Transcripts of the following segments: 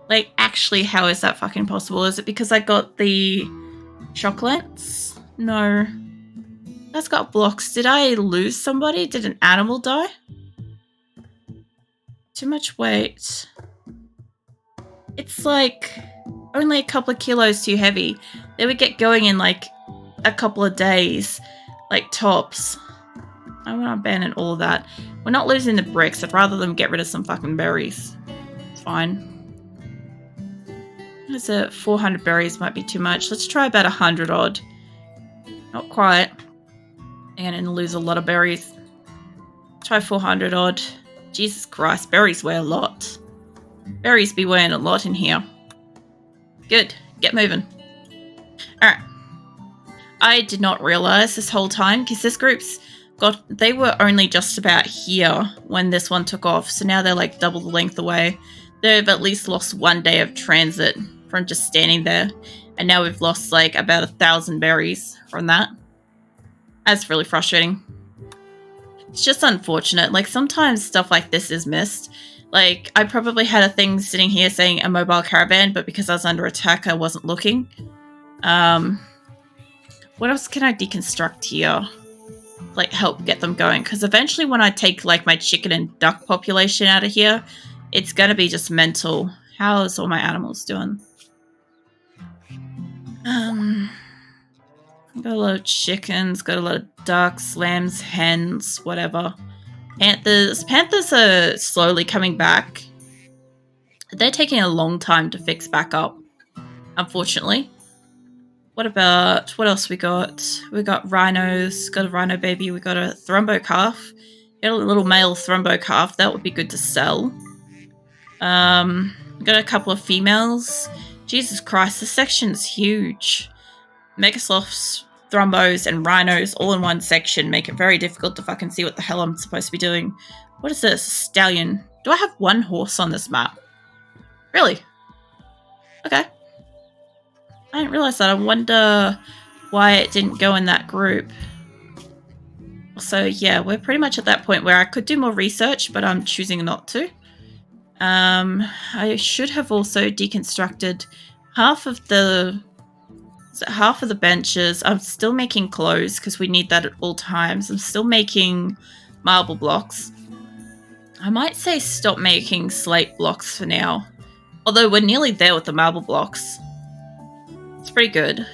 Like, actually, how is that fucking possible? Is it because I got the chocolates? No. That's got blocks. Did I lose somebody? Did an animal die? Too much weight. It's like only a couple of kilos too heavy. They would get going in like a couple of days, like tops. I want to abandon all of that. We're not losing the bricks. I'd rather them get rid of some fucking berries. It's fine. There's a 400 berries might be too much. Let's try about 100 odd. Not quite. And lose a lot of berries. Try 400 odd. Jesus Christ, berries weigh a lot. Berries be weighing a lot in here. Good. Get moving. Alright. I did not realize this whole time because this group's they were only just about here when this one took off. So now they're like double the length away. They've at least lost 1 day of transit from just standing there. And now we've lost like about 1,000 berries from that. That's really frustrating. It's just unfortunate. Like sometimes stuff like this is missed. Like I probably had a thing sitting here saying a mobile caravan, but because I was under attack, I wasn't looking. What else can I deconstruct here? Like help get them going, because eventually when I take like my chicken and duck population out of here, it's gonna be just mental. How's all my animals doing? Got a lot of chickens, got a lot of ducks, lambs, hens, whatever. Panthers are slowly coming back. They're taking a long time to fix back up, unfortunately. What else we got? We got rhinos, got a rhino baby, we got a thrombo calf. Got a little male thrombo calf, that would be good to sell. Got a couple of females. Jesus Christ, this section's huge. Megasloths, thrombos, and rhinos all in one section make it very difficult to fucking see what the hell I'm supposed to be doing. What is this? A stallion. Do I have one horse on this map? Really? Okay. I didn't realize that. I wonder why it didn't go in that group. So yeah, we're pretty much at that point where I could do more research, but I'm choosing not to. I should have also deconstructed half of the benches. I'm still making clothes because we need that at all times. I'm still making marble blocks. I might say stop making slate blocks for now. Although we're nearly there with the marble blocks. It's pretty good.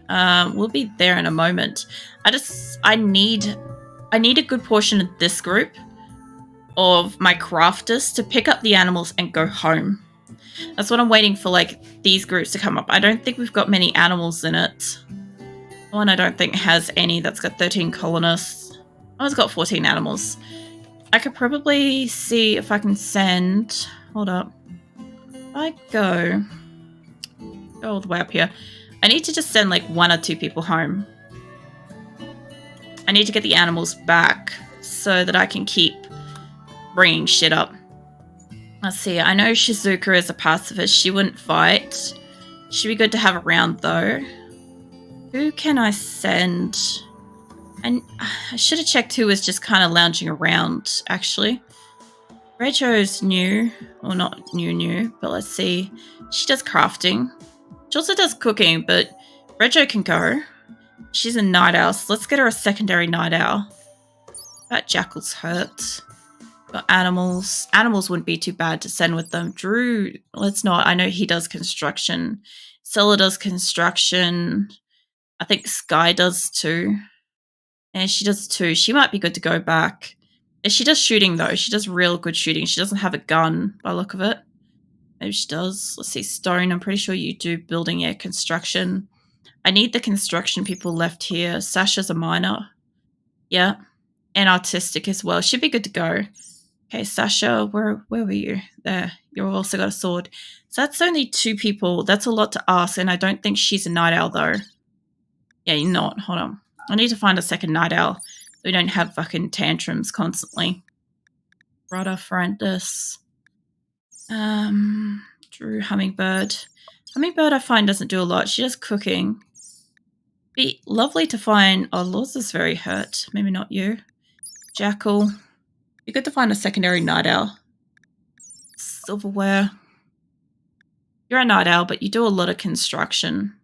We'll be there in a moment. I need a good portion of this group of my crafters to pick up the animals and go home. That's what I'm waiting for, like, these groups to come up. I don't think we've got many animals in it. One I don't think has any. That's got 13 colonists. Oh, it's got 14 animals. I could probably see if I can send... Hold up. If I go all the way up here. I need to just send like 1 or 2 people home. I need to get the animals back so that I can keep bringing shit up. Let's see. I know Shizuka is a pacifist. She wouldn't fight. Should be good to have around though. Who can I send? And I should have checked who was just kind of lounging around, actually. Rachel's new. Or not new, but let's see. She does crafting. She also does cooking, but Rego can go. She's a night owl, so let's get her a secondary night owl. That jackal's hurt. Got animals. Animals wouldn't be too bad to send with them. Drew, let's not. I know he does construction. Stella does construction. I think Sky does too. And she does too. She might be good to go back. She does shooting though. She does real good shooting. She doesn't have a gun by the look of it. Maybe she does. Let's see. Stone. I'm pretty sure you do building, yeah, construction. I need the construction people left here. Sasha's a miner. Yeah. And artistic as well. Should be good to go. Okay, Sasha, where were you? There. You've also got a sword. So that's only 2 people. That's a lot to ask, and I don't think she's a night owl, though. Yeah, you're not. Hold on. I need to find a second night owl so we don't have fucking tantrums constantly. Rada Ferendis. Drew Hummingbird. Hummingbird I find doesn't do a lot. She does cooking. Be lovely to find... Oh, Laws is very hurt. Maybe not you. Jackal. Be good to find a secondary night owl. Silverware. You're a night owl, but you do a lot of construction.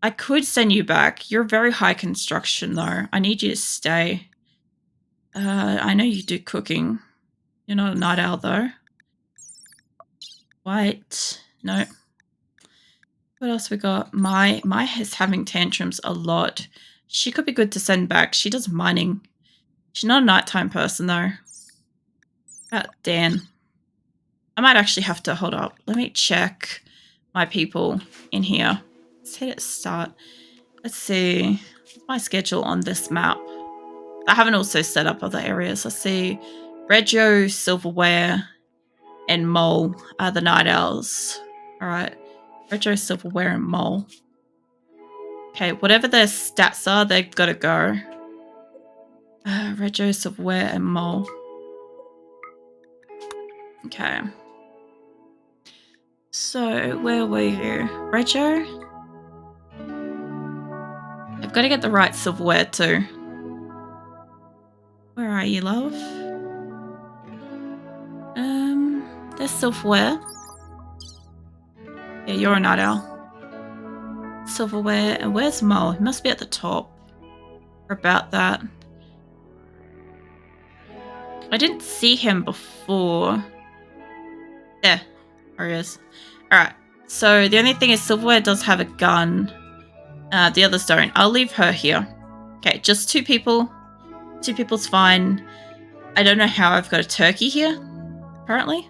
I could send you back. You're very high construction, though. I need you to stay. I know you do cooking. You're not a night owl, though. White. No. What else we got? My is having tantrums a lot. She could be good to send back. She does mining. She's not a nighttime person, though. Dan. I might actually have to hold up. Let me check my people in here. Let's hit it start. Let's see. What's my schedule on this map? I haven't also set up other areas. Let's see. Regio, Silverware, and Mole are the night owls. Alright. Regio, Silverware, and Mole. Okay, whatever their stats are, they've got to go. Regio, Silverware, and Mole. Okay. So, where were you? Regio? I've got to get the right silverware too. Where are you, love? There's silverware. Yeah, you're a night owl. Silverware. And where's Mo? He must be at the top. Or about that. I didn't see him before. There. There he is. Alright. So the only thing is silverware does have a gun. The others don't. I'll leave her here. Okay, just 2 people. 2 people's fine. I don't know how I've got a turkey here, apparently.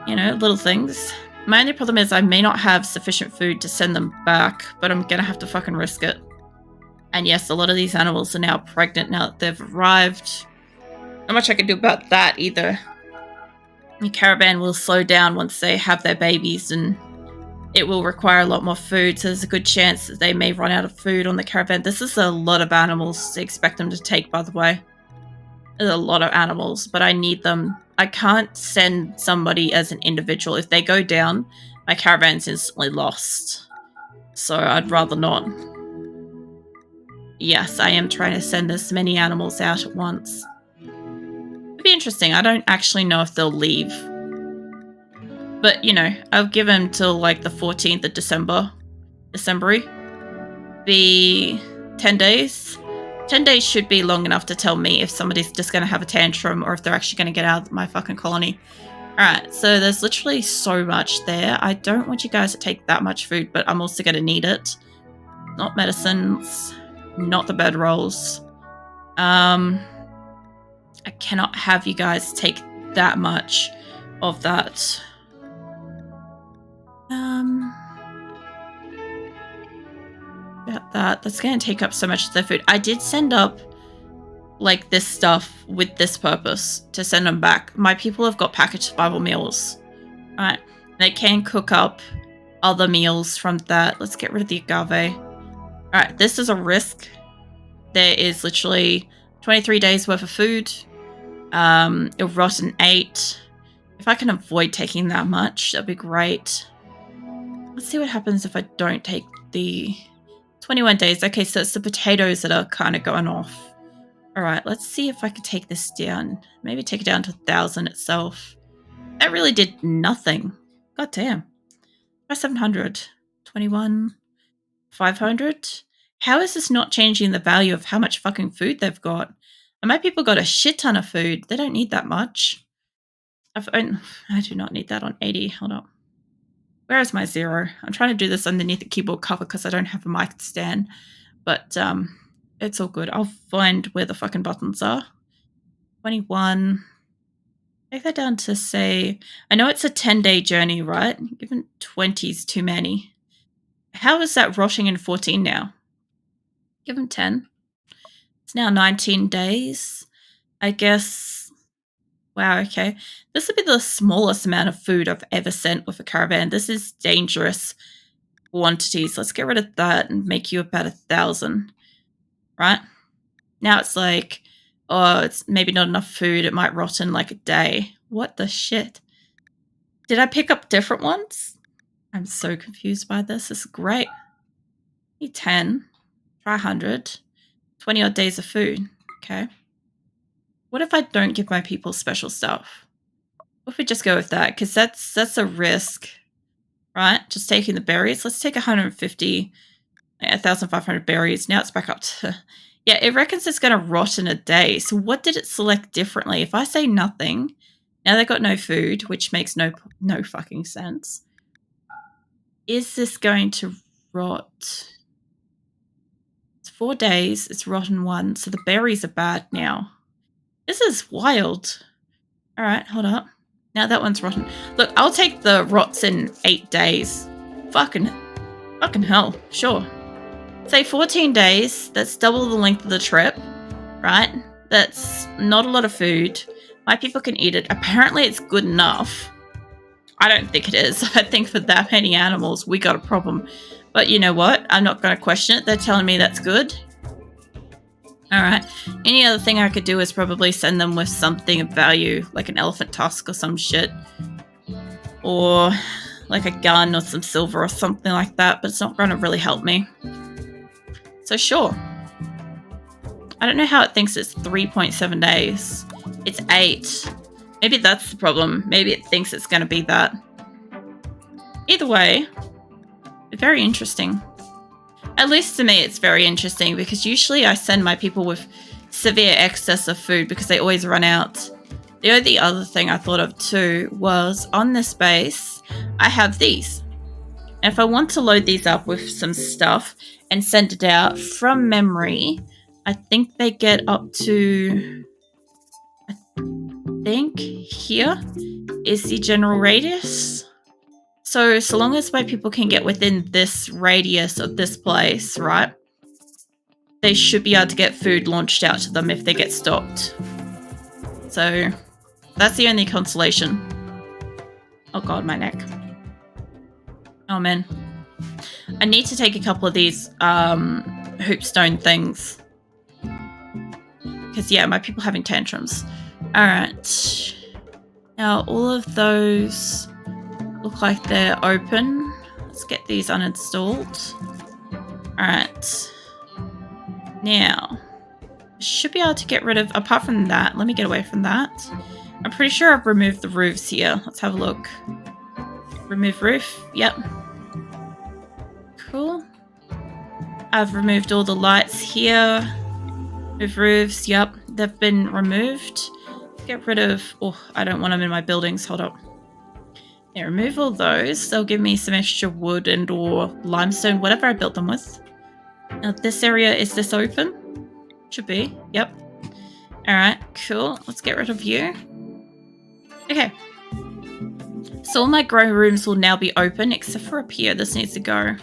You know, little things. My only problem is I may not have sufficient food to send them back, but I'm gonna have to fucking risk it. And yes, a lot of these animals are now pregnant now that they've arrived. Not much I can do about that either. The caravan will slow down once they have their babies, and it will require a lot more food, so there's a good chance that they may run out of food on the caravan. This is a lot of animals to expect them to take, by the way. There's a lot of animals, but I need them. I can't send somebody as an individual. If they go down, my caravan's instantly lost. So I'd rather not. Yes, I am trying to send as many animals out at once. It'd be interesting. I don't actually know if they'll leave. But, you know, I'll give them till like the 14th of December. December-y. Be 10 days. 10 days should be long enough to tell me if somebody's just going to have a tantrum or if they're actually going to get out of my fucking colony. Alright, so there's literally so much there. I don't want you guys to take that much food, but I'm also going to need it. Not medicines. Not the bedrolls. I cannot have you guys take that much of that. About that. That's going to take up so much of their food. I did send up like this stuff with this purpose to send them back. My people have got packaged survival meals. Alright. They can cook up other meals from that. Let's get rid of the agave. Alright, this is a risk. There is literally 23 days worth of food. It'll rot in 8. If I can avoid taking that much, that'd be great. Let's see what happens if I don't take the 21 days. Okay, so it's the potatoes that are kind of going off. Alright, let's see if I can take this down. Maybe take it down to 1,000 itself. That really did nothing. God damn. Try 700. 21. 500. How is this not changing the value of how much fucking food they've got? And my people got a shit ton of food. They don't need that much. I do not need that on 80. Hold up. Where is my 0? I'm trying to do this underneath the keyboard cover because I don't have a mic stand. But it's all good. I'll find where the fucking buttons are. 21. Take that down to say... I know it's a 10-day journey, right? Even 20 is too many. How is that rotting in 14 now? Give them 10. It's now 19 days. I guess... Wow, okay. This would be the smallest amount of food I've ever sent with a caravan. This is dangerous quantities. Let's get rid of that and make you about 1,000. Right? Now it's like, oh, it's maybe not enough food. It might rot in like a day. What the shit? Did I pick up different ones? I'm so confused by this. This is great. Need 10. Try 100. 20 odd days of food. Okay. What if I don't give my people special stuff? What if we just go with that? Because that's a risk. right? Just taking the berries. Let's take 150, 1,500 berries. Now it's back up to... Yeah, it reckons it's going to rot in a day. So what did it select differently? If I say nothing, now they've got no food, which makes no fucking sense. Is this going to rot? It's 4 days. It's rotten 1. So the berries are bad now. This is wild. All right, hold up. Now that one's rotten. Look, I'll take the rots in 8 days. Fucking hell. Sure. Say 14 days. That's double the length of the trip, right? That's not a lot of food. My people can eat it. Apparently it's good enough. I don't think it is. I think for that many animals, we got a problem. But you know what? I'm not going to question it. They're telling me that's good. All right. Any other thing I could do is probably send them with something of value, like an elephant tusk or some shit. Or like a gun or some silver or something like that. But it's not going to really help me. So sure. I don't know how it thinks it's 3.7 days. It's 8. Maybe that's the problem. Maybe it thinks it's going to be that. Either way, very interesting. At least to me, it's very interesting because usually I send my people with severe excess of food because they always run out. The only other thing I thought of too was on this base, I have these. And if I want to load these up with some stuff and send it out from memory, I think they get up to... I think here is the general radius. So long as my people can get within this radius of this place, right? They should be able to get food launched out to them if they get stopped. So that's the only consolation. Oh god, my neck. Oh man. I need to take a couple of these hoopstone things. Because yeah, my people having tantrums. Alright. Now all of those look like they're open. Let's get these uninstalled. Alright. Now, I should be able to get rid of, apart from that, let me get away from that. I'm pretty sure I've removed the roofs here. Let's have a look. Remove roof. Yep. Cool. I've removed all the lights here. Remove roofs. Yep. They've been removed. Get rid of... Oh, I don't want them in my buildings. Hold up. Yeah, remove all those. They'll give me some extra wood and or limestone, whatever I built them with. Now this area, is this open? Should be. Yep. Alright, cool. Let's get rid of you. Okay. So all my grow rooms will now be open, except for up here. This needs to go.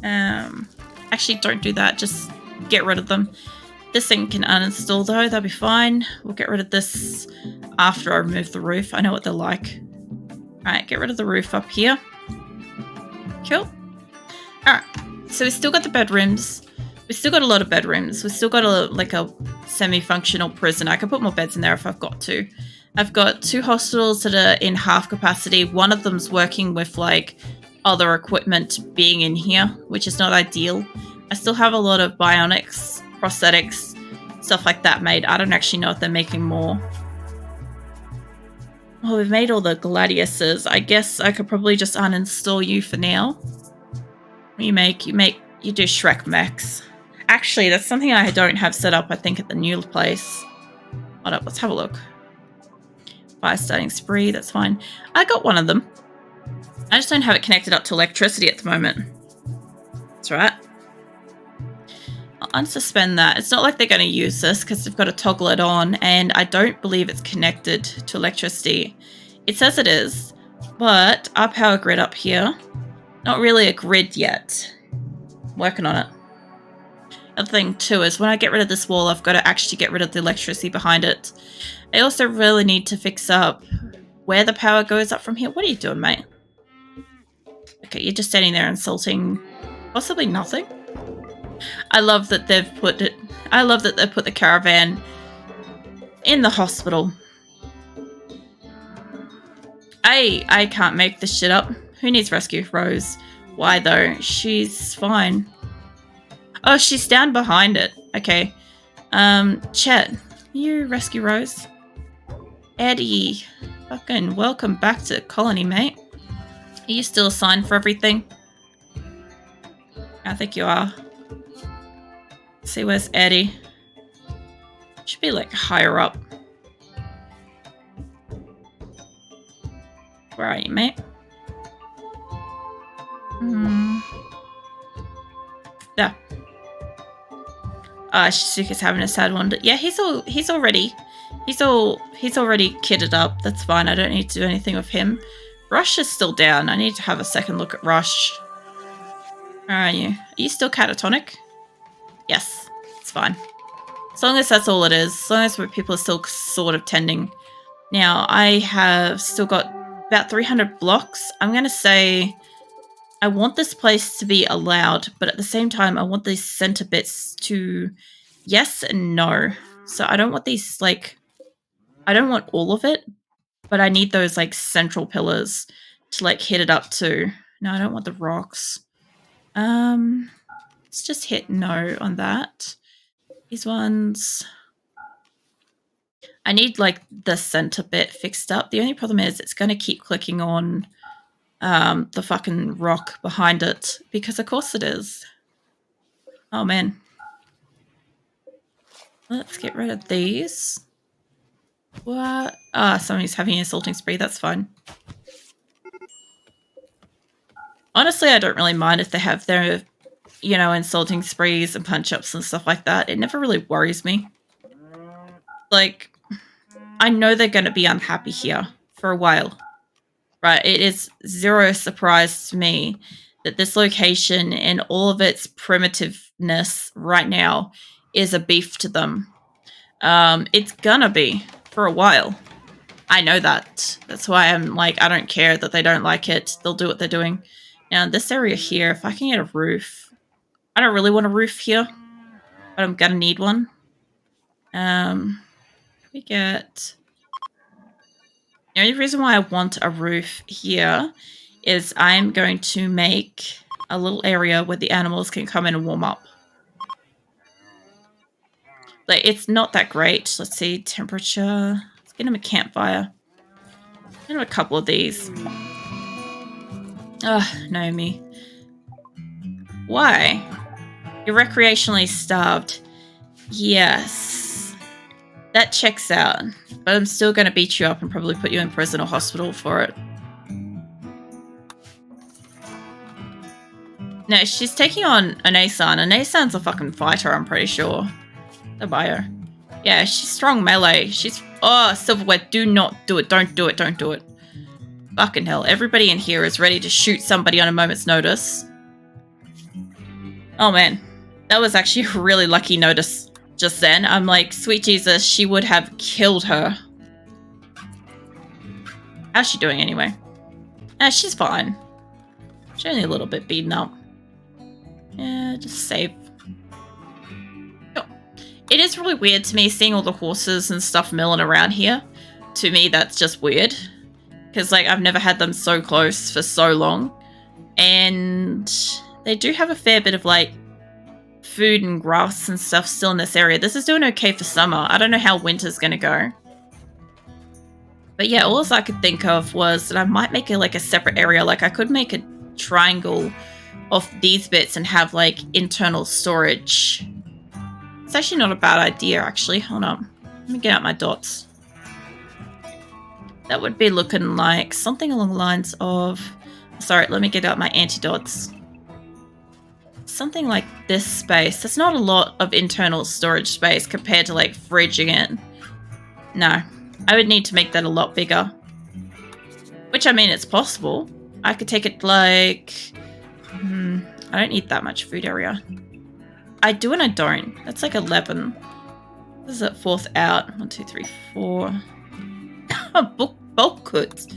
Actually, don't do that. Just get rid of them. This thing can uninstall though. That'll be fine. We'll get rid of this after I remove the roof. I know what they're like. Alright, get rid of the roof up here. Cool. Alright. So we've still got the bedrooms. We've still got a lot of bedrooms. We've still got a semi-functional prison. I could put more beds in there if I've got to. I've got 2 hospitals that are in half capacity. One of them's working with like other equipment being in here, which is not ideal. I still have a lot of bionics, prosthetics, stuff like that made. I don't actually know if they're making more. Oh, we've made all the gladiuses. I guess I could probably just uninstall you for now. You do Shrek mechs. Actually, that's something I don't have set up, I think, at the new place. Hold up, let's have a look. Fire starting spree, that's fine. I got one of them. I just don't have it connected up to electricity at the moment. That's right. I'll unsuspend that. It's not like they're going to use this because they've got to toggle it on, and I don't believe it's connected to electricity. It says it is, but our power grid up here, not really a grid yet. Working on it. Other thing too is when I get rid of this wall, I've got to actually get rid of the electricity behind it. I also really need to fix up where the power goes up from here. What are you doing, mate? Okay, you're just standing there insulting possibly nothing. I love that they've put it. I love that they've put the caravan in the hospital. I can't make this shit up. Who needs rescue? Rose. Why though? She's fine. Oh, she's down behind it. Okay. Chet, you rescue Rose? Eddie. Fucking welcome back to the colony, mate. Are you still assigned for everything? I think you are. Let's see, where's Eddie? Should be like higher up. Where are you, mate? Yeah. Shizuka's having a sad one. Yeah, he's already kitted up. That's fine. I don't need to do anything with him. Rush is still down. I need to have a second look at Rush. Where are you? Are you still catatonic? Yes, it's fine. As long as that's all it is. As long as people are still sort of tending. Now, I have still got about 300 blocks. I'm going to say I want this place to be allowed, but at the same time, I want these center bits to yes and no. So I don't want these, like, I don't want all of it, but I need those, like, central pillars to, like, hit it up to. No, I don't want the rocks. Let's just hit no on that. These ones... I need, like, the center bit fixed up. The only problem is it's going to keep clicking on the fucking rock behind it, because of course it is. Oh, man. Let's get rid of these. What? Ah, somebody's having an assaulting spree. That's fine. Honestly, I don't really mind if they have their, you know, insulting sprees and punch-ups and stuff like that. It never really worries me. Like, I know they're going to be unhappy here for a while. Right? It is zero surprise to me that this location and all of its primitiveness right now is a beef to them. It's gonna be for a while. I know that. That's why I'm like, I don't care that they don't like it. They'll do what they're doing. Now, in this area here, if I can get a roof... I don't really want a roof here, but I'm gonna need one. We get... The only reason why I want a roof here is I'm going to make a little area where the animals can come in and warm up. Like, it's not that great. Let's see, temperature. Let's get him a campfire. Get him a couple of these. Ugh, Naomi. Why? You're recreationally starved. Yes. That checks out. But I'm still going to beat you up and probably put you in prison or hospital for it. No, she's taking on Anasan. Anasan's a fucking fighter, I'm pretty sure. The bio. Yeah, she's strong melee. She's... Oh, silverware, do not do it. Don't do it. Don't do it. Fucking hell. Everybody in here is ready to shoot somebody on a moment's notice. Oh, man. That was actually a really lucky notice just then. I'm like, sweet Jesus, she would have killed her. How's she doing anyway? She's fine. She's only a little bit beaten up. Yeah, just save. Oh. It is really weird to me seeing all the horses and stuff milling around here. To me, that's just weird. Because, like, I've never had them so close for so long. And they do have a fair bit of, like, food and grass and stuff still in this area. This is doing okay for summer. I don't know how winter's going to go. But yeah, all I could think of was that I might make it like a separate area. Like, I could make a triangle of these bits and have, like, internal storage. It's actually not a bad idea, actually. Hold on. Let me get out my dots. That would be looking like something along the lines of... Sorry, let me get out my anti-dots. Something like this space. That's not a lot of internal storage space compared to, like, fridging it. No. I would need to make that a lot bigger. Which, I mean, it's possible. I could take it, like... I don't need that much food area. I do and I don't. That's like 11. This is at 4th out. 1, 2, 3, 4. Bulk goods.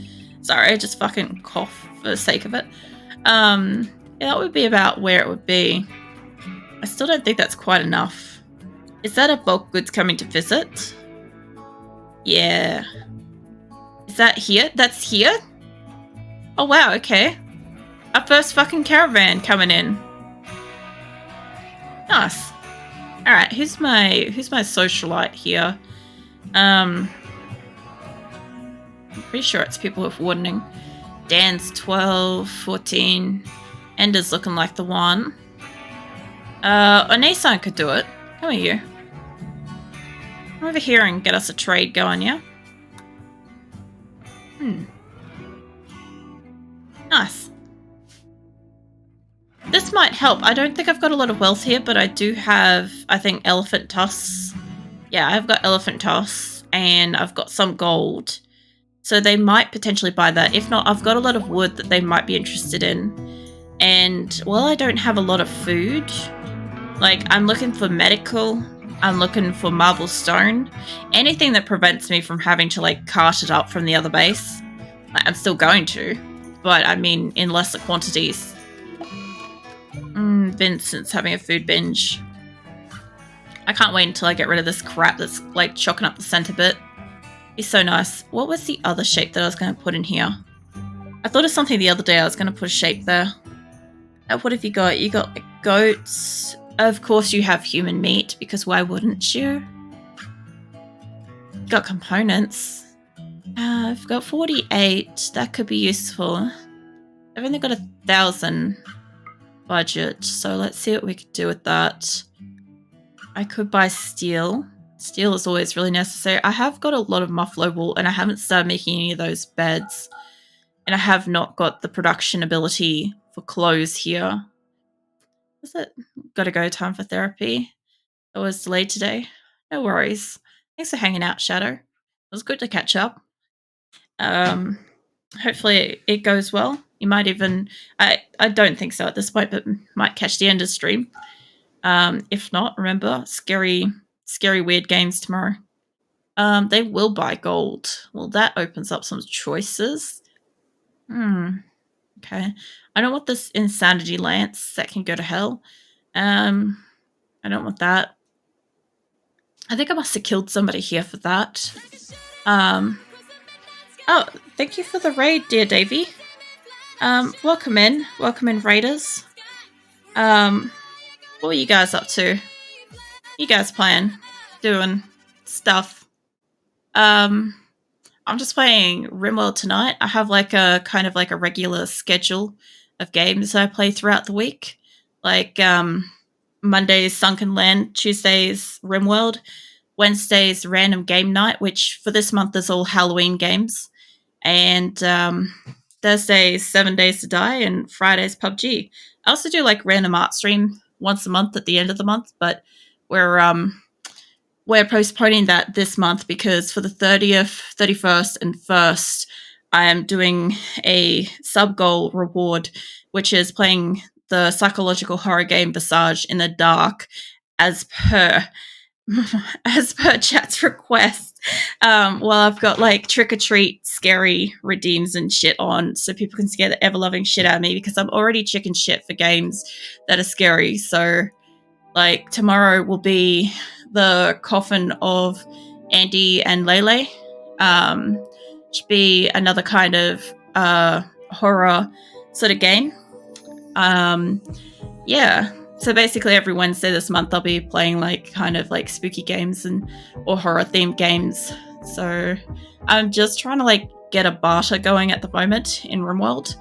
Sorry, I just fucking cough for the sake of it. Yeah, that would be about where it would be. I still don't think that's quite enough. Is that a bulk goods coming to visit? Yeah. Is that here? That's here? Oh wow, okay. Our first fucking caravan coming in. Nice. Alright, who's my socialite here? I'm pretty sure it's people with wardening. Dan's 12, 14. Ender's looking like the one. Onisan could do it. Come here, you. Come over here and get us a trade going, yeah? Nice. This might help. I don't think I've got a lot of wealth here, but I do have, I think, elephant tusks. Yeah, I've got elephant tusks, and I've got some gold. So they might potentially buy that. If not, I've got a lot of wood that they might be interested in. And, well, I don't have a lot of food. Like, I'm looking for medical. I'm looking for marble stone. Anything that prevents me from having to, like, cart it up from the other base. Like, I'm still going to. But, I mean, in lesser quantities. Vincent's having a food binge. I can't wait until I get rid of this crap that's, like, choking up the center bit. It's so nice. What was the other shape that I was going to put in here? I thought of something the other day. I was going to put a shape there. What have you got? You got goats. Of course you have human meat, because why wouldn't you? Got components. I've got 48. That could be useful. I've only got 1,000 budget, so let's see what we could do with that. I could buy steel. Steel is always really necessary. I have got a lot of muffalo wool, and I haven't started making any of those beds. And I have not got the production ability for clothes here. Is it? Gotta go, time for therapy. It was delayed today. No worries. Thanks for hanging out, Shadow. It was good to catch up. Hopefully it goes well. You might even... I don't think so at this point, but might catch the end of the stream. If not, remember, scary weird games tomorrow. They will buy gold. Well, that opens up some choices. Okay. I don't want this insanity lance. That can go to hell. I don't want that. I think I must have killed somebody here for that. Oh, thank you for the raid, dear Davey. Welcome in. Welcome in, raiders. What are you guys up to? You guys playing? Doing stuff? I'm just playing RimWorld tonight. I have like a kind of like a regular schedule of games I play throughout the week. Like Mondays Sunken Land, Tuesdays RimWorld, Wednesdays Random Game Night, which for this month is all Halloween games, and Thursdays 7 Days to Die, and Fridays PUBG. I also do like random art stream once a month at the end of the month, but we're postponing that this month because for the 30th, 31st, and 1st, I am doing a sub-goal reward, which is playing the psychological horror game Visage in the dark as per chat's request. Well, I've got like trick-or-treat scary redeems and shit on so people can scare the ever-loving shit out of me because I'm already chicken shit for games that are scary. So like tomorrow will be the coffin of Andy and Lele. Should be another kind of horror sort of game. Yeah. So basically every Wednesday this month I'll be playing like kind of like spooky games or horror themed games. So I'm just trying to like get a barter going at the moment in RimWorld.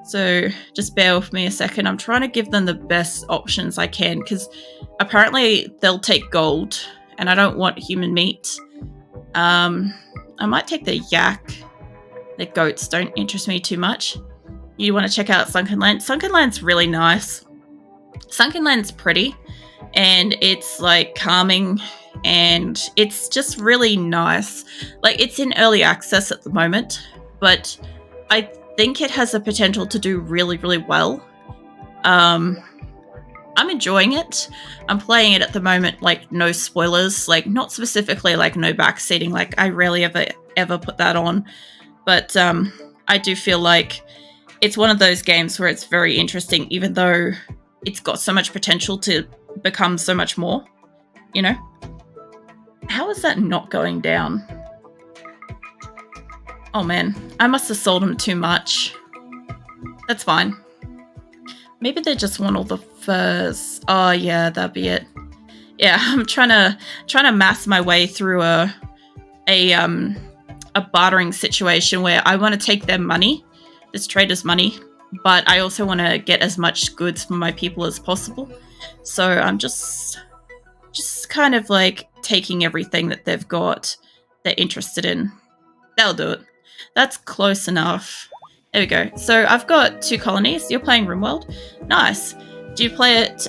So just bear with me a second. I'm trying to give them the best options I can because apparently they'll take gold and I don't want human meat. I might take the yak. The goats don't interest me too much. You want to check out Sunken Land? Sunken Land's really nice. Sunken Land's pretty and it's like calming and it's just really nice. Like it's in early access at the moment, but I think it has the potential to do really, really well. I'm enjoying it. I'm playing it at the moment, like no spoilers, like not specifically like no backseating. Like I rarely ever put that on, but I do feel like it's one of those games where it's very interesting, even though it's got so much potential to become so much more, you know? How is that not going down? Oh man, I must have sold them too much. That's fine. Maybe they just want all the furs. Oh yeah, that'd be it. Yeah, I'm trying to mass my way through a bartering situation where I want to take their money this trader's money, but I also want to get as much goods from my people as possible. So I'm just kind of like taking everything that they've got they're interested in. That'll do it. That's close enough. There we go. So I've got 2 colonies. You're playing RimWorld. Nice. Do you play it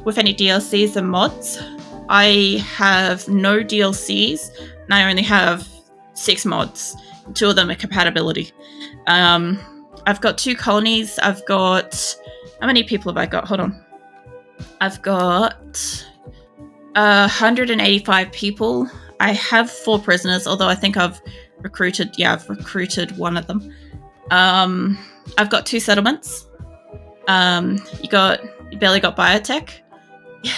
with any DLCs and mods? I have no DLCs, and I only have 6 mods. 2 of them are compatibility. I've got 2 colonies. I've got... How many people have I got? Hold on. I've got 185 people. I have 4 prisoners, although I think I've recruited one of them. I've got 2 settlements. You barely got biotech.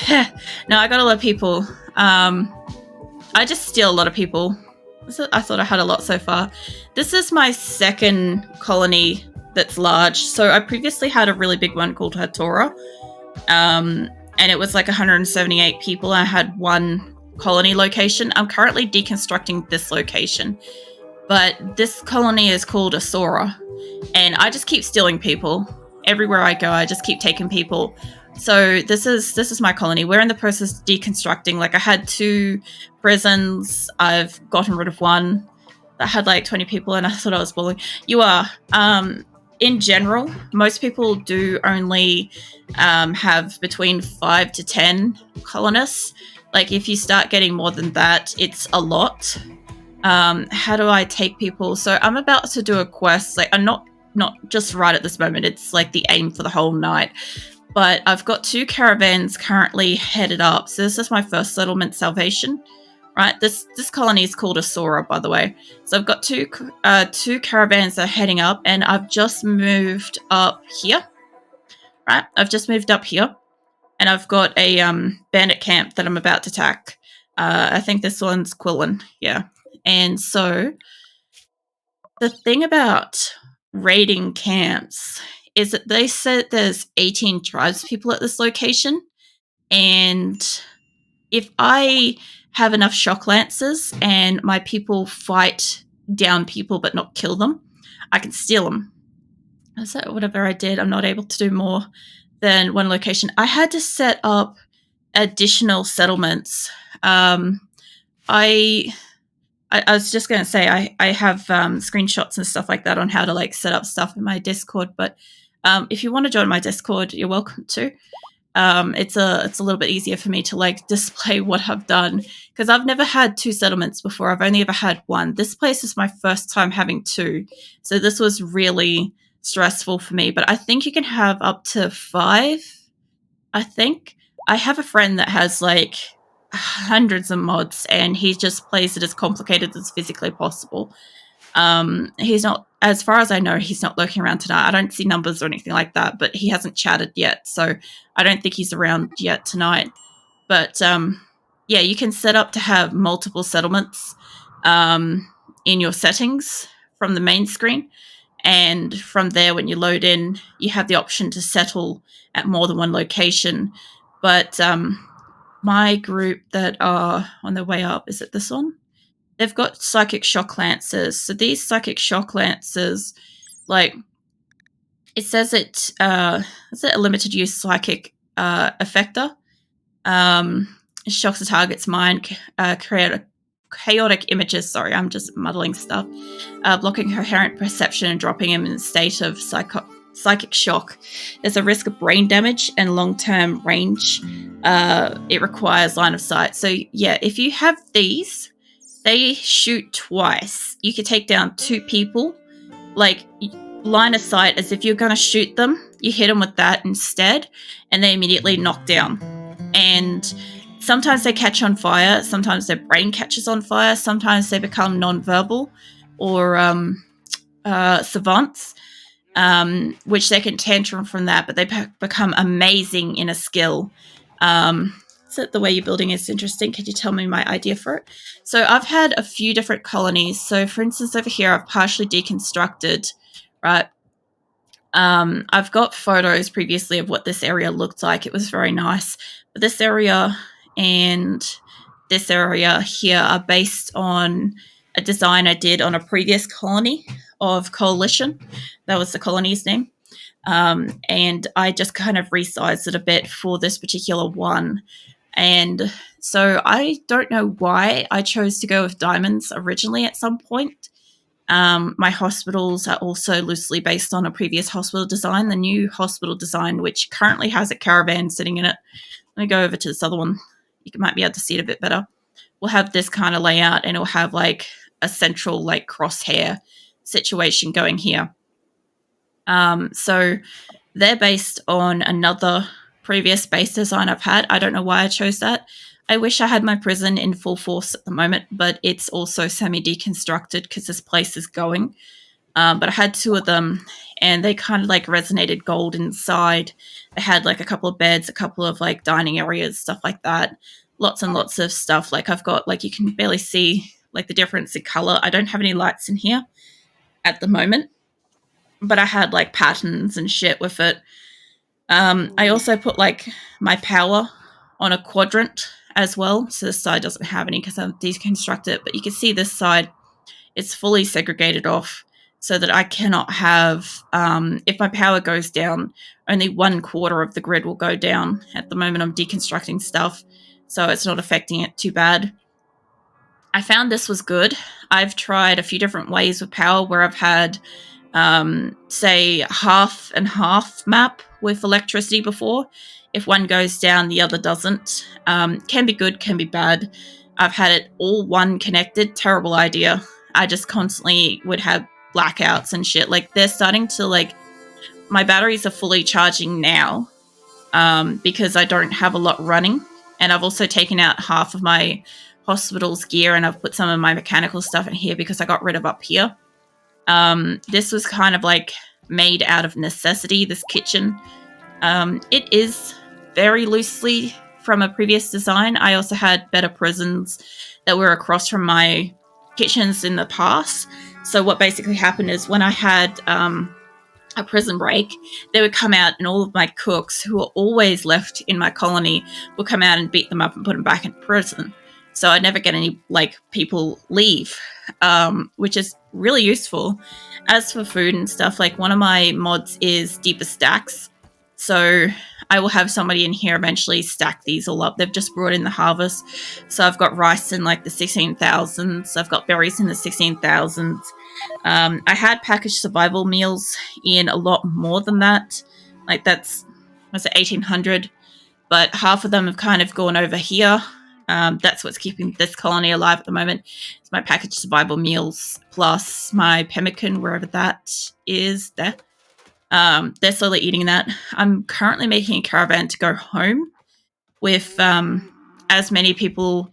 Yeah. No, I got a lot of people. I just steal a lot of people. I thought I had a lot so far. This is my 2nd colony that's large. So I previously had a really big one called Asora. And it was like 178 people. I had 1 colony location. I'm currently deconstructing this location. But this colony is called Asora. And I just keep stealing people. Everywhere I go, I just keep taking people. So this is my colony. We're in the process of deconstructing. Like I had 2 prisons. I've gotten rid of 1 that had like 20 people, and I thought I was bullying. You are. In general, most people do only have between 5 to 10 colonists. Like if you start getting more than that, it's a lot. How do I take people? So I'm about to do a quest. Like I'm not just right at this moment. It's like the aim for the whole night. But I've got 2 caravans currently headed up. So this is my first settlement, Salvation. Right, this colony is called Asora, by the way. So I've got 2 caravans that are heading up, and I've just moved up here. Right, I've just moved up here, and I've got a bandit camp that I'm about to attack. I think this one's Qulin, yeah. And so the thing about raiding camps is that they said there's 18 tribes people at this location, and if I have enough shock lancers and my people fight down people but not kill them, I can steal them. So whatever I did, I'm not able to do more than 1 location. I had to set up additional settlements. I was just going to say I have screenshots and stuff like that on how to like set up stuff in my Discord. But if you want to join my Discord, you're welcome to. It's a little bit easier for me to like display what I've done, because I've never had 2 settlements before. I've only ever had 1. This place is my first time having 2, so this was really stressful for me. But I think you can have up to 5. I think I have a friend that has like hundreds of mods, and he just plays it as complicated as physically possible. He's not, as far as I know, he's not lurking around tonight. I don't see numbers or anything like that, but he hasn't chatted yet, so I don't think he's around yet tonight. But yeah, you can set up to have multiple settlements in your settings from the main screen, and from there, when you load in, you have the option to settle at more than 1 location. But my group that are on their way up, is it this one? They've got psychic shock lancers. So these psychic shock lancers, like it says is it a limited use psychic effector? It shocks the target's mind, chaotic images. Sorry, I'm just muddling stuff. Blocking coherent perception and dropping him in a state of psychic shock. There's a risk of brain damage and long-term range. It requires line of sight. So yeah, if you have these, they shoot twice. You could take down 2 people, like line of sight, as if you're going to shoot them. You hit them with that instead, and they immediately knock down. And sometimes they catch on fire. Sometimes their brain catches on fire. Sometimes they become non-verbal or savants, which they can tantrum from that, but they become amazing in a skill. So the way you're building is interesting. Could you tell me my idea for it? So I've had a few different colonies. So for instance, over here, I've partially deconstructed, right? I've got photos previously of what this area looked like. It was very nice. But this area and this area here are based on a design I did on a previous colony of Coalition. That was the colony's name. And I just kind of resized it a bit for this particular one. And so I don't know why I chose to go with diamonds originally at some point. My hospitals are also loosely based on a previous hospital design. The new hospital design, which currently has a caravan sitting in it. Let me go over to this other one. You might be able to see it a bit better. We'll have this kind of layout, and it'll have like a central like crosshair situation going here. So they're based on another previous base design I've had. I don't know why I chose that. I wish I had my prison in full force at the moment, but it's also semi-deconstructed because this place is going. But I had two of them, and they kind of like resonated gold inside. They had like a couple of beds, a couple of like dining areas, stuff like that. Lots and lots of stuff. Like I've got like, you can barely see like the difference in color. I don't have any lights in here at the moment, but I had like patterns and shit with it. I also put like my power on a quadrant as well. So this side doesn't have any because I've deconstructed it, but you can see this side, it's fully segregated off so that I cannot have, if my power goes down, only 1/4 of the grid will go down. At the moment I'm deconstructing stuff, so it's not affecting it too bad. I found this was good. I've tried a few different ways with power where I've had, say, half and half map with electricity before. If one goes down, the other doesn't. Can be good, can be bad. I've had it all one connected. Terrible idea. I just constantly would have blackouts and shit. Like, they're starting to, like, my batteries are fully charging now because I don't have a lot running. And I've also taken out half of my hospital's gear, and I've put some of my mechanical stuff in here because I got rid of up here. This was kind of like made out of necessity, this kitchen. It is very loosely from a previous design. I also had better prisons that were across from my kitchens in the past. So what basically happened is when I had a prison break, they would come out, and all of my cooks who were always left in my colony would come out and beat them up and put them back in prison. So I'd never get any like people leave, which is really useful. As for food and stuff, like one of my mods is deeper stacks. So I will have somebody in here eventually stack these all up. They've just brought in the harvest. So I've got rice in like the 16,000s. I've got berries in the 16,000s. I had packaged survival meals in a lot more than that. Like that's, was it 1800? But half of them have kind of gone over here. That's what's keeping this colony alive at the moment. It's my packaged survival meals plus my pemmican, wherever that is there. They're slowly eating that. I'm currently making a caravan to go home with as many people,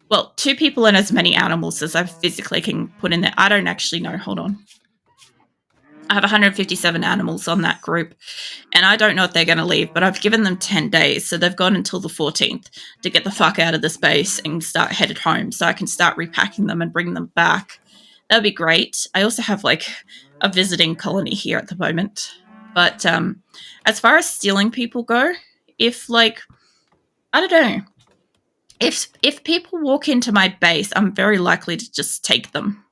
well, 2 people and as many animals as I physically can put in there. I don't actually know. Hold on. I have 157 animals on that group, and I don't know if they're going to leave, but I've given them 10 days, so they've got until the 14th to get the fuck out of this base and start headed home, so I can start repacking them and bring them back. That would be great. I also have, like, a visiting colony here at the moment. But as far as stealing people go, if, like, I don't know. If people walk into my base, I'm very likely to just take them.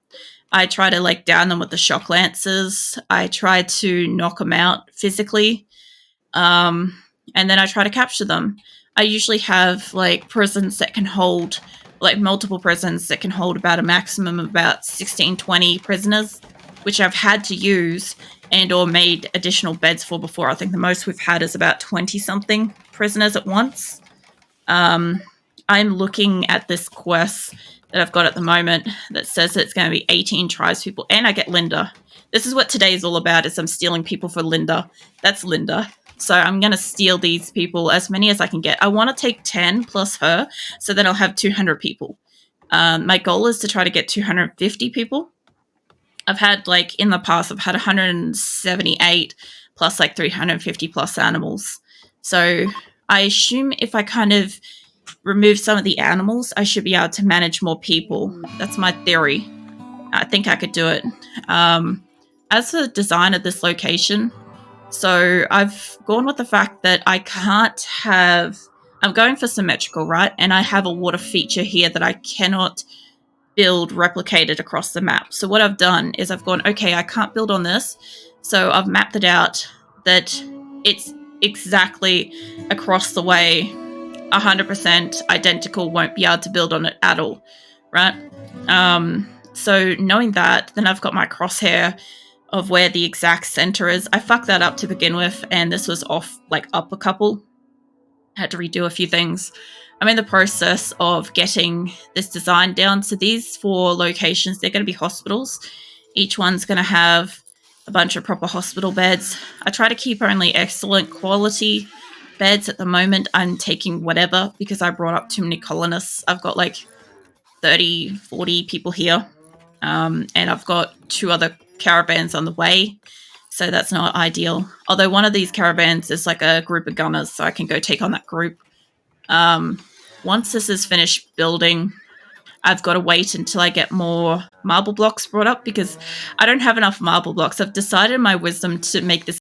I try to like down them with the shock lances. I try to knock them out physically. And then I try to capture them. I usually have like prisons that can hold, like multiple prisons that can hold about a maximum of about 16, 20 prisoners, which I've had to use and or made additional beds for before. I think the most we've had is about 20 something prisoners at once. I'm looking at this quest that I've got at the moment that says that it's going to be 18 tribespeople, and I get Linda. This is what today is all about, is I'm stealing people for Linda. That's Linda. So I'm going to steal these people, as many as I can get. I want to take 10 plus her, so then I'll have 200 people. My goal is to try to get 250 people. I've had, like, in the past, I've had 178 plus, like, 350 plus animals. So I assume if I kind of remove some of the animals, I should be able to manage more people. That's my theory. I think I could do it. As for the design of this location, so I've gone with the fact that I can't have... I'm going for symmetrical, right? And I have a water feature here that I cannot build replicated across the map. So what I've done is I've gone, okay, I can't build on this. So I've mapped it out that it's exactly across the way, 100% identical, won't be able to build on it at all, right? So knowing that, then I've got my crosshair of where the exact center is. I fucked that up to begin with, and this was off, like, up a couple. I had to redo a few things. I'm in the process of getting this design down. So these 4 locations, they're going to be hospitals. Each one's going to have a bunch of proper hospital beds. I try to keep only excellent quality beds at the moment. I'm taking whatever because I brought up too many colonists. I've got like 30, 40 people here. And I've got 2 other caravans on the way. So that's not ideal. Although one of these caravans is like a group of gunners, so I can go take on that group. Once this is finished building, I've got to wait until I get more marble blocks brought up because I don't have enough marble blocks. I've decided in my wisdom to make this